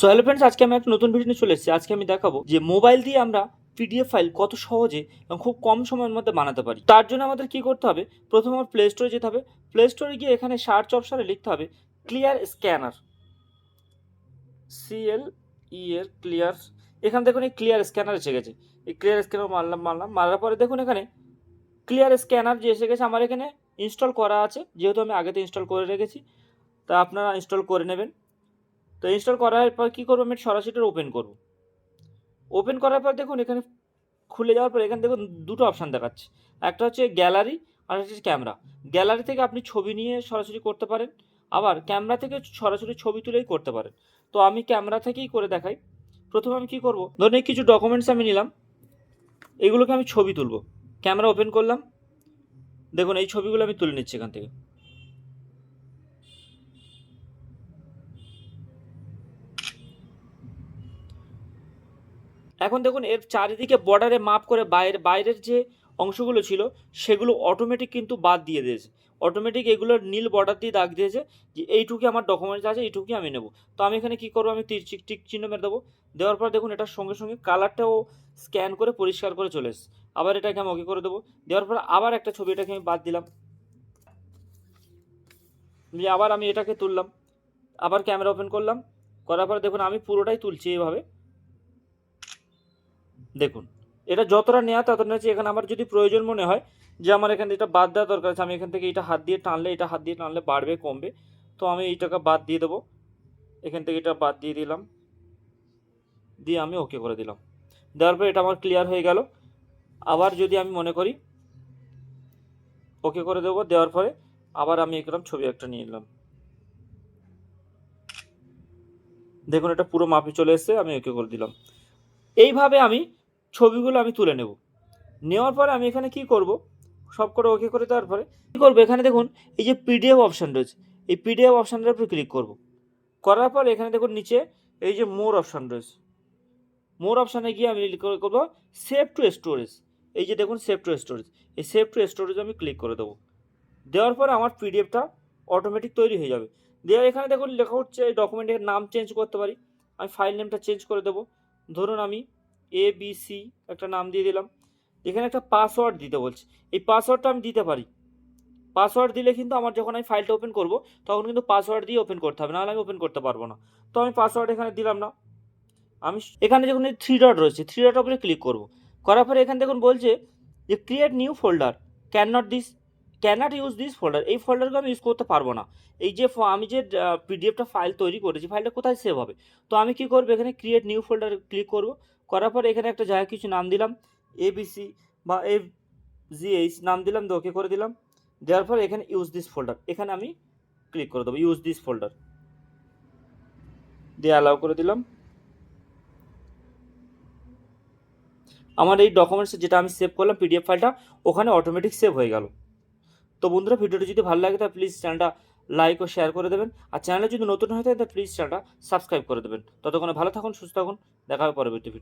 So hello friends, আজকে আমি একটা নতুন ভিডিও নিয়ে চলে এসেছি। আজকে আমি দেখাবো যে মোবাইল দিয়ে আমরা পিডিএফ ফাইল কত সহজে এবং খুব কম সময়ের মধ্যে বানাতে পারি। তার জন্য আমাদের কি করতে হবে, প্রথমে আমার প্লে স্টোরে যেতে হবে। প্লে স্টোরে গিয়ে এখানে সার্চ অপশনে লিখতে হবে ক্লিয়ার স্ক্যানার, ক্লিয়ার। এখানে দেখুন এই ক্লিয়ার স্ক্যানার এসে গেছে। এই ক্লিয়ার স্ক্যানার মারার পরে দেখুন এখানে ক্লিয়ার স্ক্যানার যে এসে গেছে। আমার এখানে ইনস্টল করা আছে, যেহেতু আমি আগেতে ইনস্টল করে রেখেছি, তা আপনারা ইনস্টল করে নেবেন। তো ইনস্টল করার পর কী করবো, আমি সরাসরি ওপেন করব। ওপেন করার পর দেখুন এখানে খুলে যাওয়ার পর এখানে দেখুন দুটো অপশান দেখাচ্ছে। একটা হচ্ছে গ্যালারি আর একটা হচ্ছে ক্যামেরা। গ্যালারি থেকে আপনি ছবি নিয়ে সরাসরি করতে পারেন, আবার ক্যামেরা থেকে সরাসরি ছবি তুলেই করতে পারেন। তো আমি ক্যামেরা থেকেই করে দেখাই। প্রথমে আমি কী করব, ধরুন এই কিছু ডকুমেন্টস আমি নিলাম, এগুলোকে আমি ছবি তুলব। ক্যামেরা ওপেন করলাম, দেখুন এই ছবিগুলো আমি তুলে নিচ্ছি এখান থেকে। এখন দেখুন এর চারিদিকে বর্ডারে মাপ করে বাইরের যে অংশগুলো ছিল সেগুলো অটোমেটিক কিন্তু বাদ দিয়ে দিয়েছে। অটোমেটিক এগুলোর নীল বর্ডার দিয়ে দাগ দিয়েছে যে এইটুকু আমার ডকুমেন্টস আছে, এইটুকুই আমি নেব। তো আমি এখানে কী করবো, আমি টিক চিহ্ন মেরে দেবো। দেওয়ার পর দেখুন এটার সঙ্গে সঙ্গে কালারটাও স্ক্যান করে পরিষ্কার করে চলে এসেছে। আবার এটাকে আমি ওকে করে দেবো। দেওয়ার পর আবার একটা ছবি, এটাকে আমি বাদ দিলাম, দিয়ে আবার আমি এটাকে তুললাম। আবার ক্যামেরা ওপেন করলাম, করার পর দেখুন আমি পুরোটাই তুলছি এইভাবে। দেখুন এটা যতটা নেওয়া ততটা নিয়েছি। এখানে আমার যদি প্রয়োজন মনে হয় যে আমার এখান থেকে এটা বাদ দেওয়া দরকার আছে, আমি এখান থেকে এটা হাত দিয়ে টানলে বাড়বে কমবে, তো আমি এইটাকে বাদ দিয়ে দেবো। এখান থেকে এটা বাদ দিয়ে দিলাম, দিয়ে আমি ওকে করে দিলাম। দেওয়ার পর এটা আমার ক্লিয়ার হয়ে গেল। আবার যদি আমি মনে করি ওকে করে দেবো, দেওয়ার পরে আবার আমি এরকম ছবি একটা নিয়ে নিলাম। দেখুন এটা পুরো মাপে চলে এসছে, আমি ওকে করে দিলাম। এইভাবে আমি ছবিগুলো আমি তুলে নেব। নেওয়ার পরে আমি এখানে কি করব, সব করে ওকে করে দেওয়ার পরে কী করবো, এখানে দেখুন এই যে পিডিএফ অপশান রয়েছে, এই পিডিএফ অপশানটার উপরে ক্লিক করব। করার পর এখানে দেখুন নিচে এই যে মোর অপশান রয়েছে, মোর অপশানে গিয়ে আমি করবো সেভ টু স্টোরেজ। এই যে দেখুন সেভ টু স্টোরেজ, এই সেভ টু স্টোরেজ আমি ক্লিক করে দেবো। দেওয়ার পরে আমার পিডিএফটা অটোমেটিক তৈরি হয়ে যাবে। দেওয়ার এখানে দেখুন লেখা হচ্ছে এই ডকুমেন্টের নাম চেঞ্জ করতে পারি। আমি ফাইল নেমটা চেঞ্জ করে দেবো। ধরুন আমি ABC একটা নাম দিয়ে দিলাম। এখানে একটা পাসওয়ার্ড দিতে বলছে, এই পাসওয়ার্ডটা আমি দিতে পারি। পাসওয়ার্ড দিলে কিন্তু আমার যখন আমি ফাইলটা ওপেন করব তখন কিন্তু পাসওয়ার্ড দিয়ে ওপেন করতে হবে, নাহলে আমি ওপেন করতে পারবো না। তো আমি পাসওয়ার্ড এখানে দিলাম না। আমি এখানে যখন এই 3 ডট রয়েছে, 3 ডট উপরে ক্লিক করব। করার পরে এখানে দেখুন বলছে যে create new folder, can't use this folder. এই ফোল্ডারকে আমি ইউজ করতে পারবো না। এই যে আমি যে পিডিএফটা ফাইল তৈরি করেছি, ফাইলটা কোথায় সেভ হবে? তো আমি কি করবো, এখানে ক্রিয়েট নিউ ফোল্ডার ক্লিক করব। করার পরে এখানে একটা জায়গায় কিছু নাম দিলাম, ABC বা FGH নাম দিলাম, ওকে করে দিলাম। দেওয়ার পর এখানে ইউজ দিস ফোল্ডার, এখানে আমি ক্লিক করে দেবো ইউজ দিস ফোল্ডার, দিয়ে অ্যালাউ করে দিলাম। আমার এই ডকুমেন্টস যেটা আমি সেভ করলাম পিডিএফ ফাইলটা ওখানে অটোমেটিক সেভ হয়ে গেল। তো বন্ধুরা, ভিডিওটা যদি ভালো লাগে তাহলে প্লিজ চ্যানেলটা লাইক ও শেয়ার করে দেবেন, আর চ্যানেলে যদি নতুন হয়ে থাকে তাহলে প্লিজ চ্যানেলটা সাবস্ক্রাইব করে দেবেন। ততক্ষণে ভালো থাকুন, সুস্থ থাকুন, দেখা হবে পরবর্তী ভিডিও।